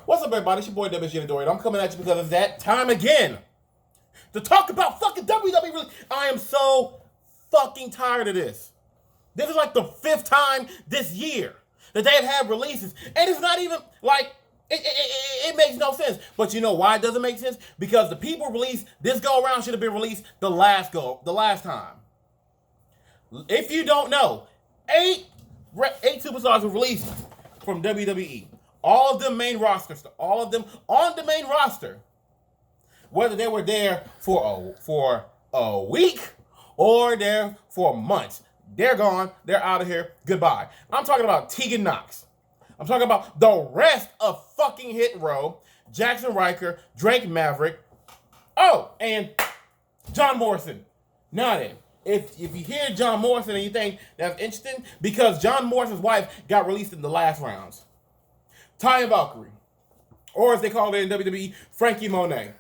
What's up, everybody? It's your boy, WG Dorian. I'm coming at you because it's that time again to talk about fucking WWE. I am so fucking tired of this. This is like the 5th time this year that they've had releases. And it's not even like, it makes no sense. But you know why it doesn't make sense? Because the people released this go around should have been released the last time. If you don't know, 8 superstars were released from WWE. All of them main rosters, all of them on the main roster. Whether they were there for a week or there for months. They're gone. They're out of here. Goodbye. I'm talking about Tegan Knox. I'm talking about the rest of fucking Hit Row. Jackson Riker, Drake Maverick. Oh, and John Morrison. Now then, if you hear John Morrison and you think that's interesting, because John Morrison's wife got released in the last rounds. Taya Valkyrie, or as they call it in WWE, Frankie Monet.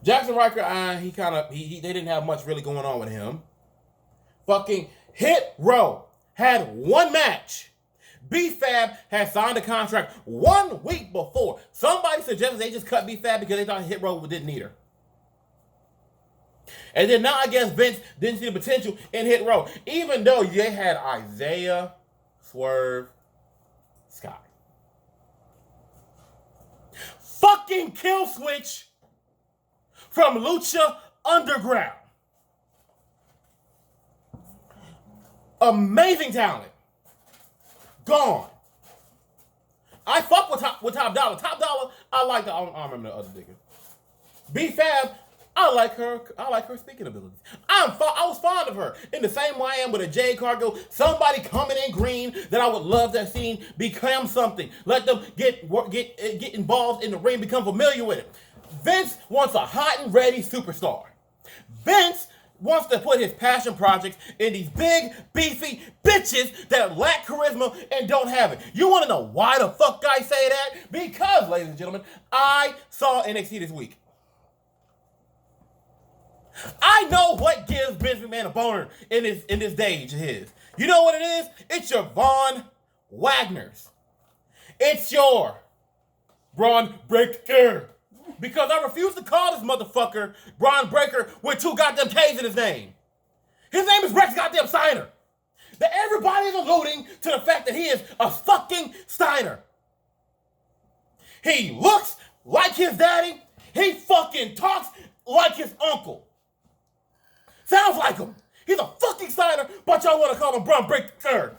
Jackson Riker, they didn't have much really going on with him. Fucking Hit Row had one match. B-Fab had signed a contract 1 week before. Somebody suggested they just cut B-Fab because they thought Hit Row didn't need her. And then now I guess Vince didn't see the potential in Hit Row. Even though they had Isaiah, Swerve, Sky. Fucking Kill Switch from Lucha Underground. Amazing talent. Gone. I fuck with Top Dollar. Top Dollar, I like the, I don't remember the other nigga. B-Fab, I like her speaking abilities. I was fond of her. In the same way I am with a Jade Cargill, somebody coming in green that I would love to have seen become something. Let them get involved in the ring, become familiar with it. Vince wants a hot and ready superstar. Vince wants to put his passion projects in these big, beefy bitches that lack charisma and don't have it. You want to know why the fuck I say that? Because, ladies and gentlemen, I saw NXT this week. I know what gives Vince McMahon a boner in this stage of his. You know what it is? It's your Von Wagners. It's your Braun Breaker. Because I refuse to call this motherfucker Braun Breaker with 2 goddamn K's in his name. His name is Rex goddamn Steiner. That everybody is alluding to the fact that he is a fucking Steiner. He looks like his daddy. He fucking talks like his uncle. Sounds like him. He's a fucking Steiner, but y'all want to call him Braun Breaker.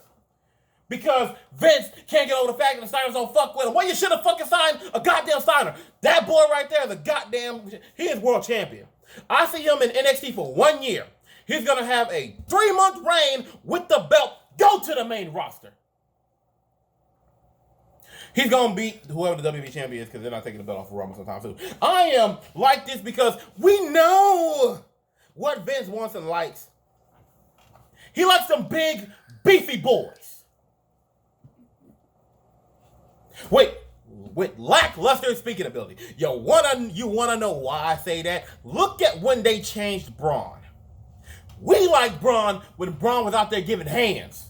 Because Vince can't get over the fact that the Steiners don't fuck with him. Well, you should have fucking signed a goddamn Steiner. That boy right there is a goddamn, he is world champion. I see him in NXT for 1 year. He's going to have a 3-month reign with the belt. Go to the main roster. He's going to beat whoever the WWE champion is because they're not taking the belt off of Roman sometime soon. I am like this because we know what Vince wants and likes. He likes some big, beefy boys. Wait, with lackluster speaking ability. You wanna know why I say that? Look at when they changed Braun. We like Braun when Braun was out there giving hands.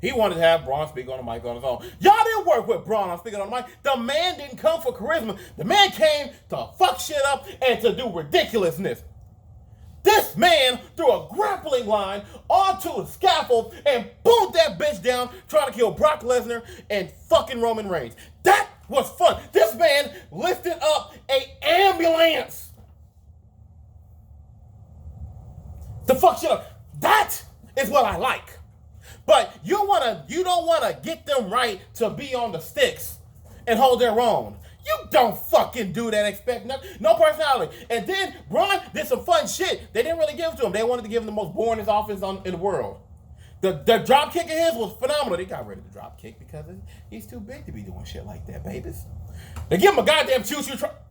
He wanted to have Braun speak on the mic on his own. Y'all didn't work with Braun on speaking on the mic. The man didn't come for charisma. The man came to fuck shit up and to do ridiculousness. This man threw a grappling line onto a scaffold and boomed that bitch down trying to kill Brock Lesnar and fucking Roman Reigns. That was fun. This man lifted up an ambulance. The fuck shit up. That is what I like. But you don't wanna get them right to be on the sticks and hold their own. You don't fucking do that, expect nothing. No personality. And then Braun did some fun shit. They didn't really give it to him. They wanted to give him the most boringest offense in the world. The drop kick of his was phenomenal. They got rid of the drop kick because he's too big to be doing shit like that, babies. They give him a goddamn choo-choo truck.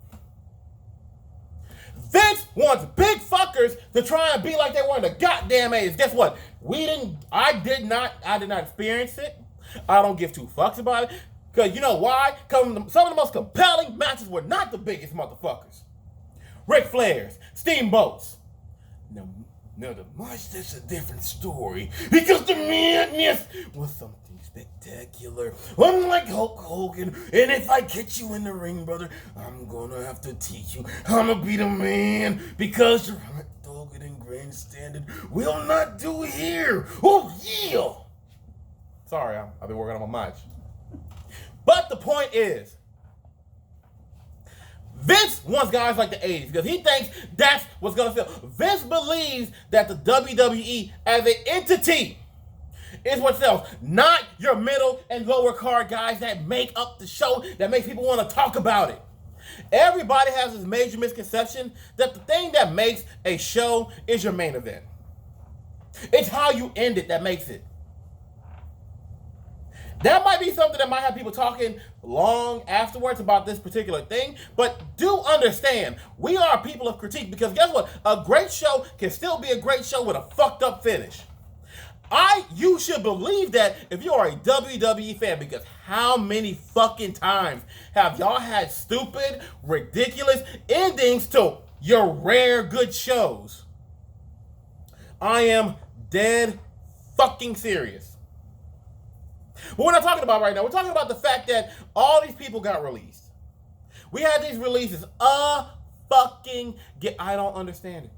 Vince wants big fuckers to try and be like they were in the goddamn 80s. Guess what? I did not experience it. I don't give 2 fucks about it. Because you know why? Because some of the most compelling matches were not the biggest motherfuckers. Ric Flairs, Steamboats. Now, Now the match, that's a different story. Because the madness was something spectacular. Unlike Hulk Hogan. And if I catch you in the ring, brother, I'm gonna have to teach you how to be the man. Because your hot dogged and grandstanding will not do here. Oh, yeah. Sorry, I've been working on my match. But the point is, Vince wants guys like the 80s because he thinks that's what's going to sell. Vince believes that the WWE as an entity is what sells, not your middle and lower card guys that make up the show, that makes people want to talk about it. Everybody has this major misconception that the thing that makes a show is your main event. It's how you end it that makes it. That might be something that might have people talking long afterwards about this particular thing, but do understand, we are people of critique because guess what? A great show can still be a great show with a fucked up finish. You should believe that if you are a WWE fan, because how many fucking times have y'all had stupid, ridiculous endings to your rare good shows? I am dead fucking serious. But we're not talking about right now. We're talking about the fact that all these people got released. We had these releases. I don't understand it.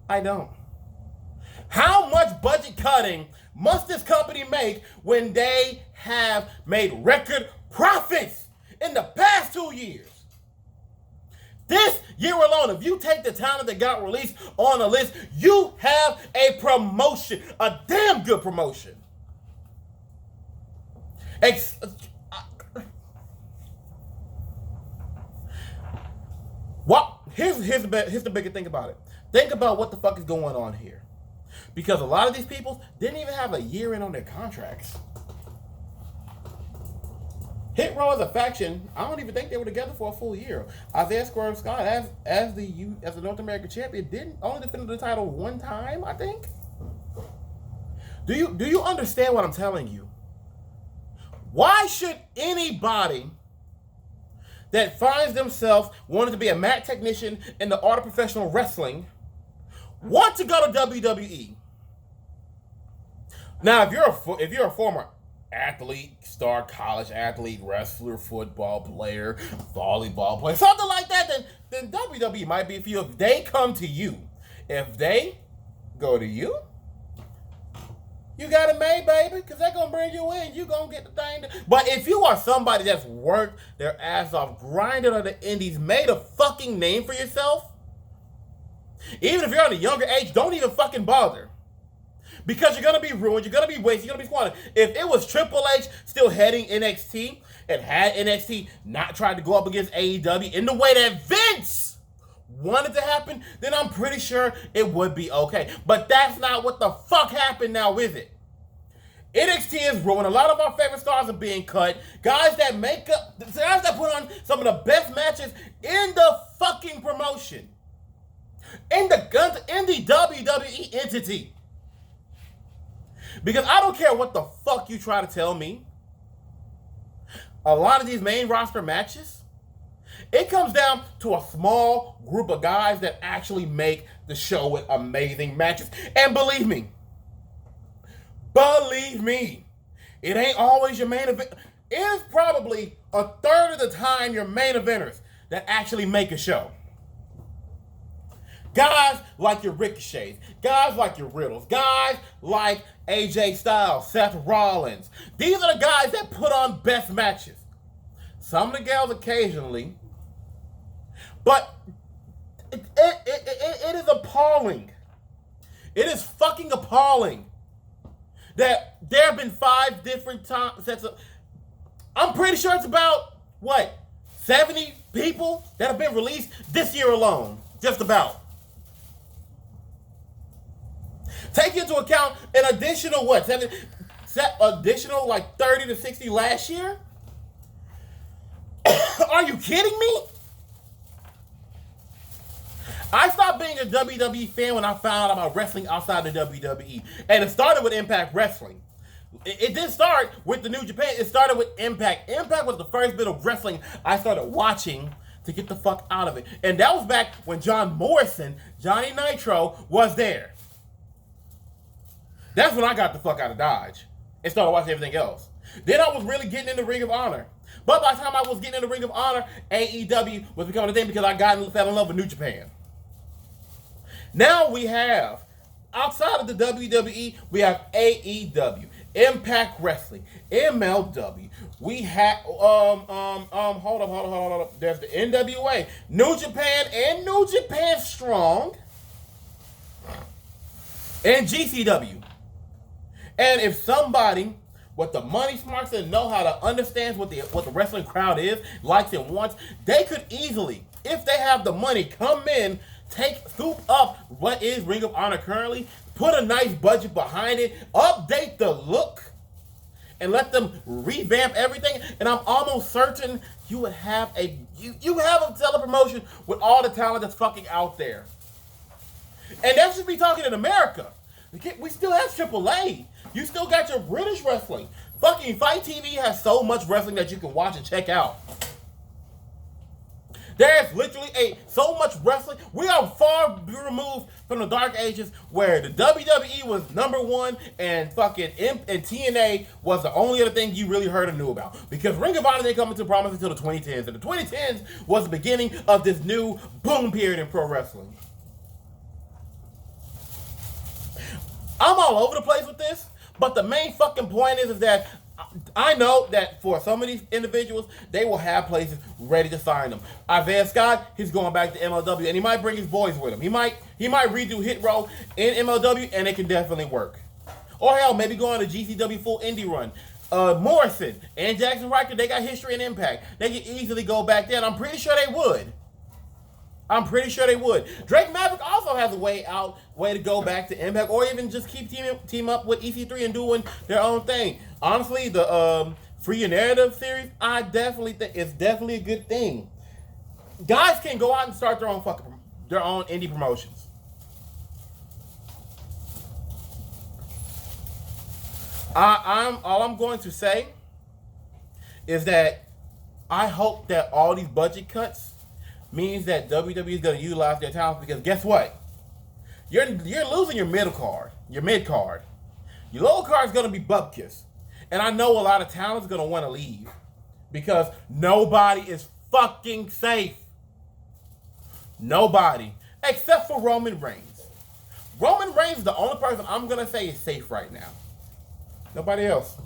I don't. How much budget cutting must this company make when they have made record profits in the past 2 years? This year alone, if you take the talent that got released on a list, you have a promotion, a damn good promotion. Here's the bigger thing about it. Think about what the fuck is going on here. Because a lot of these people didn't even have a year in on their contracts. Hit Row as a faction, I don't even think they were together for a full year. Isaiah Swerve Scott, as the North American champion, didn't only defend the title one time, I think. Do you understand what I'm telling you? Why should anybody that finds themselves wanting to be a mat technician in the art of professional wrestling want to go to WWE? Now, if you're a former athlete, star college athlete, wrestler, football player, volleyball player, something like that, then WWE might be for you. If they come to you, if they go to you, you got it made, baby, because they're going to bring you in. You're going to get the thing. But if you are somebody that's worked their ass off, grinded on the indies, made a fucking name for yourself, even if you're on a younger age, don't even fucking bother. Because you're going to be ruined, you're going to be wasted, you're going to be squandered. If it was Triple H still heading NXT and had NXT not tried to go up against AEW in the way that Vince wanted to happen, then I'm pretty sure it would be okay. But that's not what the fuck happened now, is it? NXT is ruined. A lot of our favorite stars are being cut. Guys that put on some of the best matches in the fucking promotion. In the WWE entity. Because I don't care what the fuck you try to tell me. A lot of these main roster matches, it comes down to a small group of guys that actually make the show with amazing matches. And believe me, it ain't always your main event. It is probably a third of the time your main eventers that actually make a show. Guys like your Ricochets, guys like your Riddles, guys like AJ Styles, Seth Rollins. These are the guys that put on best matches. Some of the gals occasionally. But it is appalling. It is fucking appalling that there have been 5 different sets of... I'm pretty sure it's about, 70 people that have been released this year alone. Just about. Take into account an additional, additional 30 to 60 last year? Are you kidding me? I stopped being a WWE fan when I found out about wrestling outside the WWE. And it started with Impact Wrestling. It didn't start with the New Japan. It started with Impact. Impact was the first bit of wrestling I started watching to get the fuck out of it. And that was back when John Morrison, Johnny Nitro, was there. That's when I got the fuck out of Dodge and started watching everything else. Then I was really getting into Ring of Honor. But by the time I was getting into Ring of Honor, AEW was becoming a thing because I fell in love with New Japan. Now we have, outside of the WWE, we have AEW, Impact Wrestling, MLW. We have hold up. There's the NWA, New Japan and New Japan Strong, and GCW. And if somebody with the money smarts and know how to understand what the wrestling crowd is, likes and wants, they could easily, if they have the money, come in, scoop up what is Ring of Honor currently, put a nice budget behind it, update the look, and let them revamp everything. And I'm almost certain you would have a telepromotion with all the talent that's fucking out there. And that should be talking in America. We still have AAA. You still got your British wrestling. Fucking Fight TV has so much wrestling that you can watch and check out. There's literally so much wrestling. We are far removed from the dark ages where the WWE was number one and fucking and TNA was the only other thing you really heard or knew about. Because Ring of Honor didn't come into prominence until the 2010s. And the 2010s was the beginning of this new boom period in pro wrestling. I'm all over the place with this, but the main fucking point is that I know that for some of these individuals, they will have places ready to sign them. Isaiah Scott, he's going back to MLW, and he might bring his boys with him. He might redo Hit Row in MLW, and it can definitely work. Or hell, maybe go on a GCW full indie run. Morrison and Jackson Riker, they got history and impact. They can easily go back there, and I'm pretty sure they would. Drake Maverick also has a way to go back to Impact, or even just keep team up with EC3 and doing their own thing. Honestly, the Free Your Narrative series, I definitely think it's definitely a good thing. Guys can go out and start their own indie promotions. All I'm going to say is that I hope that all these budget cuts means that WWE is going to utilize their talent, because guess what? You're losing your mid card. Your lower card is going to be bupkis. And I know a lot of talent is going to want to leave because nobody is fucking safe. Nobody. Except for Roman Reigns. Roman Reigns is the only person I'm going to say is safe right now. Nobody else.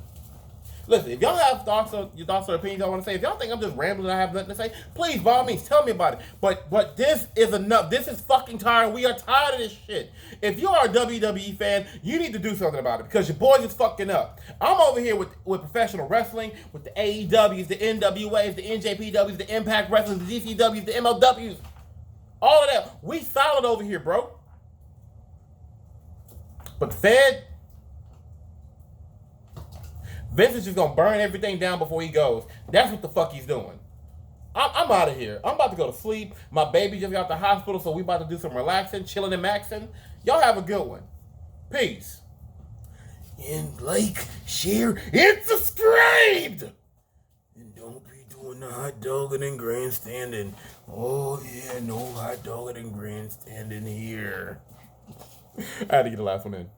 Listen, if y'all have your thoughts or opinions I want to say, if y'all think I'm just rambling and I have nothing to say, please, by all means, tell me about it. But this is enough. This is fucking tiring. We are tired of this shit. If you are a WWE fan, you need to do something about it because your boys is fucking up. I'm over here with professional wrestling, with the AEWs, the NWAs, the NJPWs, the Impact Wrestling, the GCWs, the MLWs. All of that. We solid over here, bro. But the Fed, Vince is just going to burn everything down before he goes. That's what the fuck he's doing. I'm out of here. I'm about to go to sleep. My baby just got out the hospital, so we about to do some relaxing, chilling and maxing. Y'all have a good one. Peace. And like, share, and subscribe! And don't be doing the hot dogging and grandstanding. Oh yeah, no hot dogging and grandstanding here. I had to get the last one in.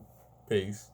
Peace.